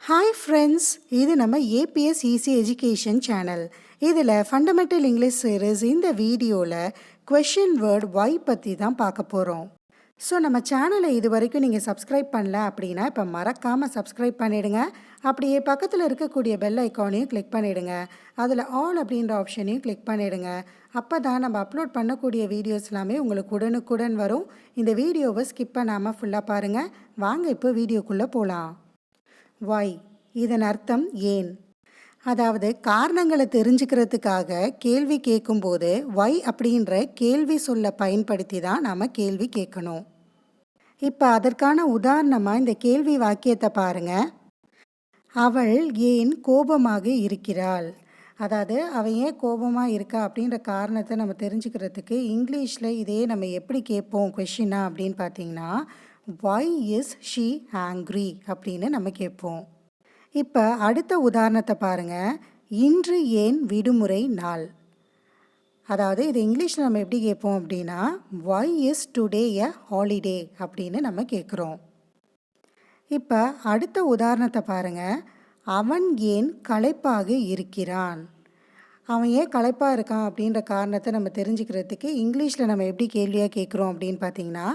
Hi friends, இது நம்ம ABS easy education channel. இதில் ஃபண்டமெண்டல் இங்கிலீஷ் சீரீஸ் இந்த வீடியோவில் கொஷின் வேர்ட் ஒய் பற்றி தான் பார்க்க போகிறோம். ஸோ நம்ம சேனலை இது வரைக்கும் நீங்கள் சப்ஸ்கிரைப் பண்ணல அப்படின்னா இப்போ மறக்காமல் சப்ஸ்கிரைப் பண்ணிவிடுங்க. அப்படியே பக்கத்தில் இருக்கக்கூடிய பெல் ஐக்கானையும் கிளிக் பண்ணிவிடுங்க. அதில் ஆல் அப்படின்ற ஆப்ஷனையும் கிளிக் பண்ணிவிடுங்க. அப்போ தான் நம்ம அப்லோட் பண்ணக்கூடிய வீடியோஸ் எல்லாமே உங்களுக்கு உடனுக்குடன் வரும். இந்த வீடியோவை ஸ்கிப் பண்ணாமல் ஃபுல்லாக பாருங்கள். வாங்க இப்போ வீடியோக்குள்ளே போகலாம். ஒய், இதன் அர்த்தம் ஏன். அதாவது காரணங்களை தெரிஞ்சுக்கிறதுக்காக கேள்வி கேட்கும்போது ஒய் அப்படின்ற கேள்வி சொல்ல பயன்படுத்தி தான் நாம் கேள்வி கேட்கணும். இப்போ அதற்கான உதாரணமாக இந்த கேள்வி வாக்கியத்தை பாருங்கள். அவள் ஏன் கோபமாக இருக்கிறாள். அதாவது அவள் ஏன் கோபமாக இருக்கா அப்படின்ற காரணத்தை நம்ம தெரிஞ்சுக்கிறதுக்கு இங்கிலீஷில் இதே நம்ம எப்படி கேட்போம் கொஷினா அப்படின்னு பார்த்தீங்கன்னா, ஒய் இஸ் ஷீ ஆங்க்ரி அப்படின்னு நம்ம கேட்போம். இப்போ அடுத்த உதாரணத்தை பாருங்கள். இன்று ஏன் விடுமுறை நாள். அதாவது இது இங்கிலீஷில் நம்ம எப்படி கேட்போம் அப்படின்னா, why is today a holiday அப்படின்னு நம்ம கேட்குறோம். இப்போ அடுத்த உதாரணத்தை பாருங்கள். அவன் ஏன் களைப்பாக இருக்கிறான். அவன் ஏன் களைப்பாக இருக்கான் அப்படின்ற காரணத்தை நம்ம தெரிஞ்சுக்கிறதுக்கு இங்கிலீஷில் நம்ம எப்படி கேள்வியாக கேட்குறோம் அப்படின்னு பார்த்தீங்கன்னா,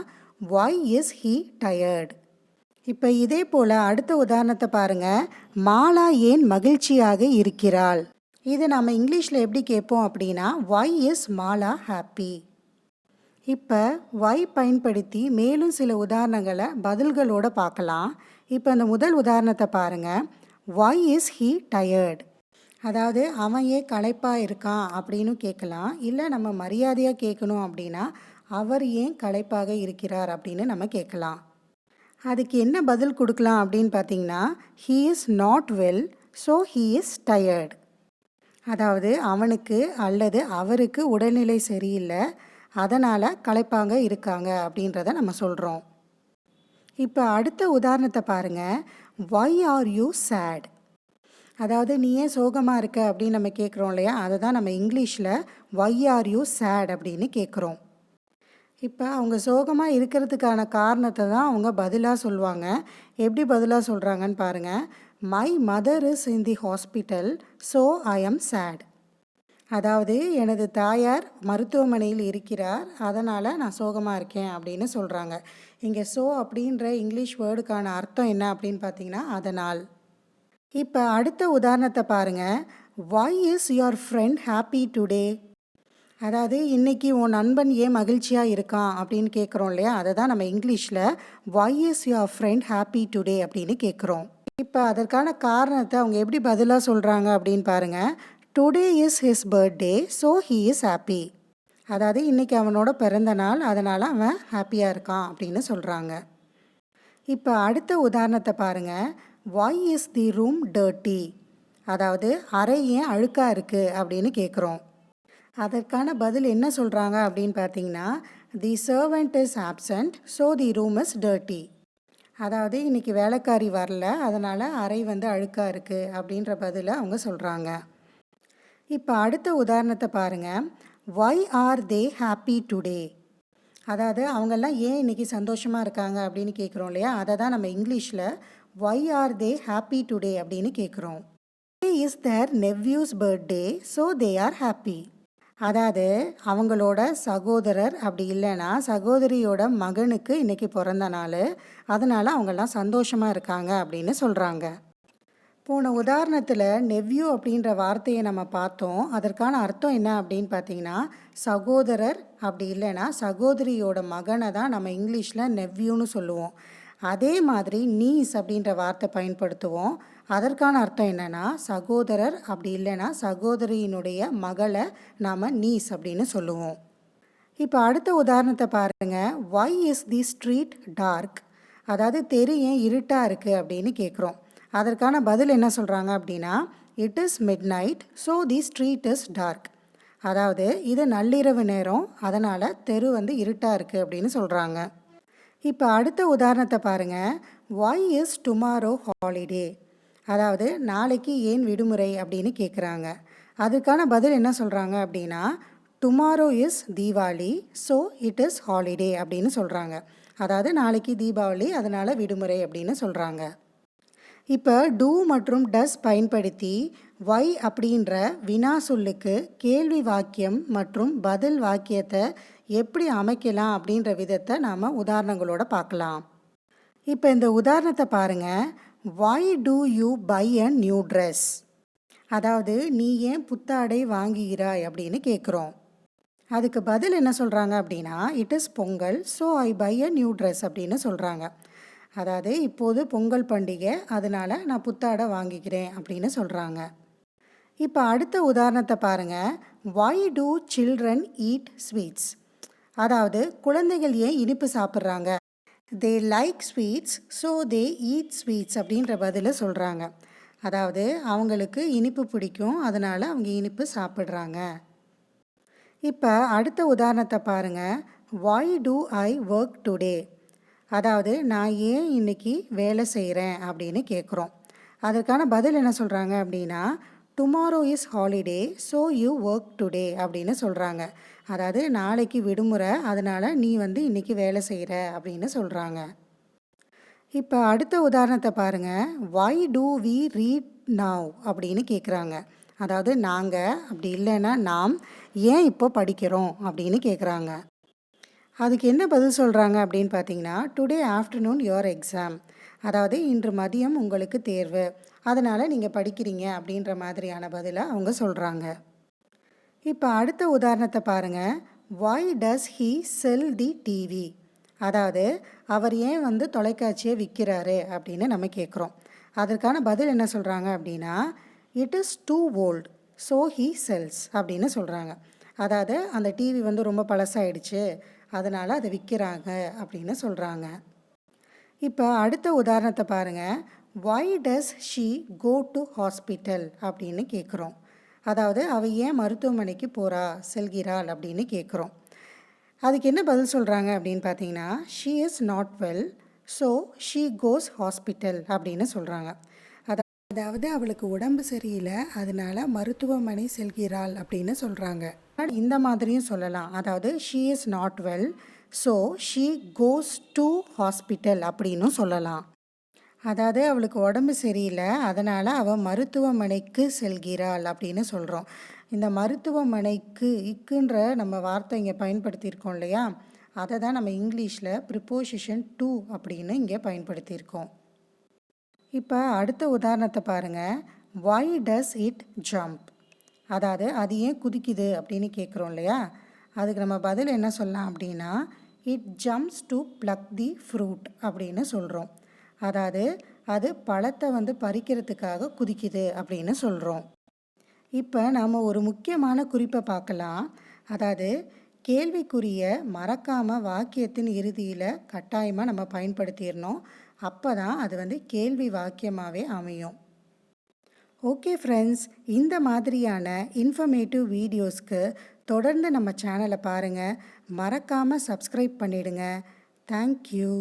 ஒய் இஸ் ஹீ டயர்ட். இப்போ இதே போல் அடுத்த உதாரணத்தை பாருங்கள். மாலா ஏன் மகிழ்ச்சியாக இருக்கிறாள். இது நம்ம இங்கிலீஷில் எப்படி கேட்போம் அப்படின்னா, ஒய் இஸ் மாலா ஹாப்பி. இப்போ ஒய் பயன்படுத்தி மேலும் சில உதாரணங்களை பதில்களோடு பார்க்கலாம். இப்போ அந்த முதல் உதாரணத்தை பாருங்கள். Why is he tired. அதாவது அவன் ஏன் களைப்பாக இருக்கான் அப்படின்னு கேட்கலாம். இல்லை நம்ம மரியாதையாக கேட்கணும் அப்படின்னா, அவர் ஏன் களைப்பாக இருக்கிறார் அப்படின்னு நம்ம கேட்கலாம். அதுக்கு என்ன பதில் கொடுக்கலாம் அப்படின்னு பார்த்தீங்கன்னா, he is not well so he is tired. அதாவது அவனுக்கு அல்லது அவருக்கு உடல்நிலை சரியில்லை, அதனால் களைப்பாக இருக்காங்க அப்படின்றத நம்ம சொல்கிறோம். இப்போ அடுத்த உதாரணத்தை பாருங்கள். Why are you sad. அதாவது நீ ஏன் சோகமாக இருக்க அப்படின்னு நம்ம கேட்குறோம் இல்லையா, அதை தான் நம்ம இங்கிலீஷில் ஒய் ஆர் யூ சேட் அப்படின்னு கேட்குறோம். இப்போ அவங்க சோகமாக இருக்கிறதுக்கான காரணத்தை தான் அவங்க பதிலாக சொல்லுவாங்க. எப்படி பதிலாக சொல்கிறாங்கன்னு பாருங்கள். My mother is in the hospital so I am chat. அதாவது எனது தாயார் மருத்துவமனையில் இருக்கிறார், அதனால் நான் சோகமாக இருக்கேன் அப்படின்னு சொல்கிறாங்க. இங்கே ஸோ அப்படின்ற இங்கிலீஷ் வேர்டுக்கான அர்த்தம் என்ன அப்படின்னு பார்த்தீங்கன்னா, அதனால். இப்போ அடுத்த உதாரணத்தை பாருங்கள். Why is your friend happy today. அதாவது இன்றைக்கி உன் நண்பன் ஏன் மகிழ்ச்சியாக இருக்கான் அப்படின்னு கேட்குறோம் இல்லையா, அதை தான் நம்ம இங்கிலீஷில் why is your friend happy today அப்படின்னு கேட்குறோம். இப்போ அதற்கான காரணத்தை அவங்க எப்படி பதிலாக சொல்கிறாங்க அப்படின்னு பாருங்கள். Today is his birthday so he is happy. அதாவது இன்றைக்கி அவனோட பிறந்த நாள், அதனால் அவன் ஹாப்பியாக இருக்கான் அப்படின்னு சொல்கிறாங்க. இப்போ அடுத்த உதாரணத்தை பாருங்கள். Why is the room dirty. அதாவது அறை ஏன் அழுக்காக இருக்குது அப்படின்னு கேட்குறோம். அதற்கான பதில் என்ன சொல்கிறாங்க அப்படின்னு பார்த்தீங்கன்னா, the servant is absent so the room is dirty. அதாவது இன்றைக்கி வேலைக்காரி வரல, அதனால் அறை அழுக்காக இருக்குது அப்படின்ற பதிலை அவங்க சொல்கிறாங்க. இப்போ அடுத்த உதாரணத்தை பாருங்கள். Why are they happy today. அதாவது அவங்கெல்லாம் ஏன் இன்றைக்கி சந்தோஷமாக இருக்காங்க அப்படின்னு கேட்குறோம் இல்லையா, அதை தான் நம்ம இங்கிலீஷில் why are they happy today அப்படின்னு கேட்குறோம். Is their nephew's birthday so they are happy. அதாவது அவங்களோட சகோதரர் அப்படி இல்லைன்னா சகோதரியோட மகனுக்கு இன்றைக்கி பிறந்த நாள், அதனால் அவங்கெல்லாம் சந்தோஷமாக இருக்காங்க அப்படின்னு சொல்கிறாங்க. போன உதாரணத்தில் நெவ்யூ அப்படின்ற வார்த்தையை நம்ம பார்த்தோம். அதற்கான அர்த்தம் என்ன அப்படின்னு பார்த்தீங்கன்னா, சகோதரர் அப்படி இல்லைன்னா சகோதரியோட மகனை தான் நம்ம இங்கிலீஷில் நெவ்யூன்னு சொல்லுவோம். அதே மாதிரி நீஸ் அப்படின்ற வார்த்தை பயன்படுத்துவோம். அதற்கான அர்த்தம் என்னென்னா, சகோதரர் அப்படி இல்லைன்னா சகோதரியினுடைய மகளை நாம் நீஸ் அப்படின்னு சொல்லுவோம். இப்போ அடுத்த உதாரணத்தை பாருங்கள். Why is the street dark. அதாவது தெரு ஏன் இருட்டாக இருக்குது அப்படின்னு கேட்குறோம். அதற்கான பதில் என்ன சொல்கிறாங்க அப்படின்னா, it is midnight so the street is dark. அதாவது இது நள்ளிரவு நேரம், அதனால் தெரு இருட்டாக இருக்குது அப்படின்னு சொல்கிறாங்க. இப்போ அடுத்த உதாரணத்தை பாருங்கள். Why is tomorrow holiday. அதாவது நாளைக்கு ஏன் விடுமுறை அப்படின்னு கேட்குறாங்க. அதுக்கான பதில் என்ன சொல்கிறாங்க அப்படின்னா, tomorrow is Deepavali so it is holiday அப்படின்னு சொல்கிறாங்க. அதாவது நாளைக்கு தீபாவளி, அதனால் விடுமுறை அப்படின்னு சொல்கிறாங்க. இப்போ டூ மற்றும் டஸ் பயன்படுத்தி வை அப்படின்ற வினா சொல்லுக்கு கேள்வி வாக்கியம் மற்றும் பதில் வாக்கியத்தை எப்படி அமைக்கலாம் அப்படின்ற விதத்தை நாம் உதாரணங்களோட பார்க்கலாம். இப்போ இந்த உதாரணத்தை பாருங்கள். Why do you buy a new dress? அதாவது நீ ஏன் புத்தாடை வாங்குகிறாய் அப்படின்னு கேட்குறோம். அதுக்கு பதில் என்ன சொல்கிறாங்க அப்படின்னா, it is Pongal, so I buy a new dress அப்படின்னு சொல்கிறாங்க. அதாவது இப்போது பொங்கல் பண்டிகை, அதனால் நான் புத்தாடை வாங்கிக்கிறேன் அப்படின்னு சொல்கிறாங்க. இப்போ அடுத்த உதாரணத்தை பாருங்கள். Why two children eat sweets? அதாவது குழந்தைகள் ஏன் இனிப்பு சாப்பிட்றாங்க? They like sweets, so they eat sweets அப்படின்ற பதிலை சொல்கிறாங்க. அதாவது அவங்களுக்கு இனிப்பு பிடிக்கும், அதனால் அவங்க இனிப்பு சாப்பிட்றாங்க. இப்போ அடுத்த உதாரணத்தை பாருங்கள். Why two I work today? அதாவது நான் ஏன் இன்னைக்கு வேலை செய்கிறேன் அப்படின்னு கேட்குறோம். அதற்கான பதில் என்ன சொல்கிறாங்க அப்படின்னா, tomorrow is holiday, so you work today அப்படின்னு சொல்கிறாங்க. அதாவது நாளைக்கு விடுமுறை, அதனால் நீ இன்னைக்கு வேலை செய்கிற அப்படின்னு சொல்கிறாங்க. இப்போ அடுத்த உதாரணத்தை பாருங்கள். Why two we read now அப்படின்னு கேட்குறாங்க. அதாவது நாங்கள், அப்படி இல்லைன்னா நாம் ஏன் இப்போ படிக்கிறோம் அப்படின்னு கேட்குறாங்க. அதுக்கு என்ன பதில் சொல்கிறாங்க அப்படின்னு பார்த்தீங்கன்னா, டுடே ஆஃப்டர்நூன் யுவர் எக்ஸாம். அதாவது இன்று மதியம் உங்களுக்கு தேர்வு, அதனால் நீங்கள் படிக்கிறீங்க அப்படின்ற மாதிரியான பதிலை அவங்க சொல்கிறாங்க. இப்போ அடுத்த உதாரணத்தை பாருங்கள். Why does he sell the TV? அதாவது அவர் ஏன் தொலைக்காட்சியை விற்கிறாரு அப்படின்னு நம்ம கேட்குறோம். அதற்கான பதில் என்ன சொல்கிறாங்க அப்படின்னா, it is too old, so he sells அப்படின்னு சொல்கிறாங்க. அதாவது அந்த டிவி ரொம்ப பழசாயிடுச்சு, அதனால் அதை விற்கிறாங்க அப்படின்னு சொல்கிறாங்க. இப்போ அடுத்த உதாரணத்தை பாருங்கள். Why does she go to hospital அப்படின்னு கேட்குறோம். அதாவது அவள் ஏன் மருத்துவமனைக்கு செல்கிறாள் அப்படின்னு கேட்குறோம். அதுக்கு என்ன பதில் சொல்கிறாங்க அப்படின்னு பார்த்தீங்கன்னா, she is not well, so she cos hospital அப்படின்னு சொல்கிறாங்க. அதாவது அவளுக்கு உடம்பு சரியில்லை, அதனால மருத்துவமனை செல்கிறாள் அப்படின்னு சொல்கிறாங்க. இந்த மாதிரியும் சொல்லலாம். அதாவது she is not well, so she goes to hospital அப்படின்னும் சொல்லலாம். அதாவது அவளுக்கு உடம்பு சரியில்லை, அதனால் அவள் மருத்துவமனைக்கு செல்கிறாள் அப்படின்னு சொல்கிறோம். இந்த மருத்துவமனைக்கு இக்குன்ற நம்ம வார்த்தை இங்கே பயன்படுத்தியிருக்கோம் இல்லையா, அதை தான் நம்ம இங்கிலீஷில் ப்ரிப்போசிஷன் டு அப்படின்னு இங்கே பயன்படுத்தியிருக்கோம். இப்போ அடுத்த உதாரணத்தை பாருங்கள். Why does it jump? அதாவது அது ஏன் குதிக்குது அப்படின்னு கேட்குறோம் இல்லையா, அதுக்கு நம்ம பதில் என்ன சொல்லலாம் அப்படின்னா, it jumps to plug the fruit அப்படின்னு சொல்கிறோம். அதாவது அது பழத்தை பறிக்கிறதுக்காக குதிக்குது அப்படின்னு சொல்கிறோம். இப்போ நாம் ஒரு முக்கியமான குறிப்பை பார்க்கலாம். அதாவது கேள்விக்குரிய மறக்காமல் வாக்கியத்தின் இறுதியில் கட்டாயமாக நம்ம பயன்படுத்திடணும். அப்போ தான் அது கேள்வி வாக்கியமாகவே அமையும். ஓகே ஃப்ரெண்ட்ஸ், இந்த மாதிரியான இன்ஃபர்மேட்டிவ் வீடியோஸ்க்கு தொடர்ந்து நம்ம சேனலை பாருங்கள். மறக்காமல் சப்ஸ்கிரைப் பண்ணிவிடுங்க. தேங்க்யூ.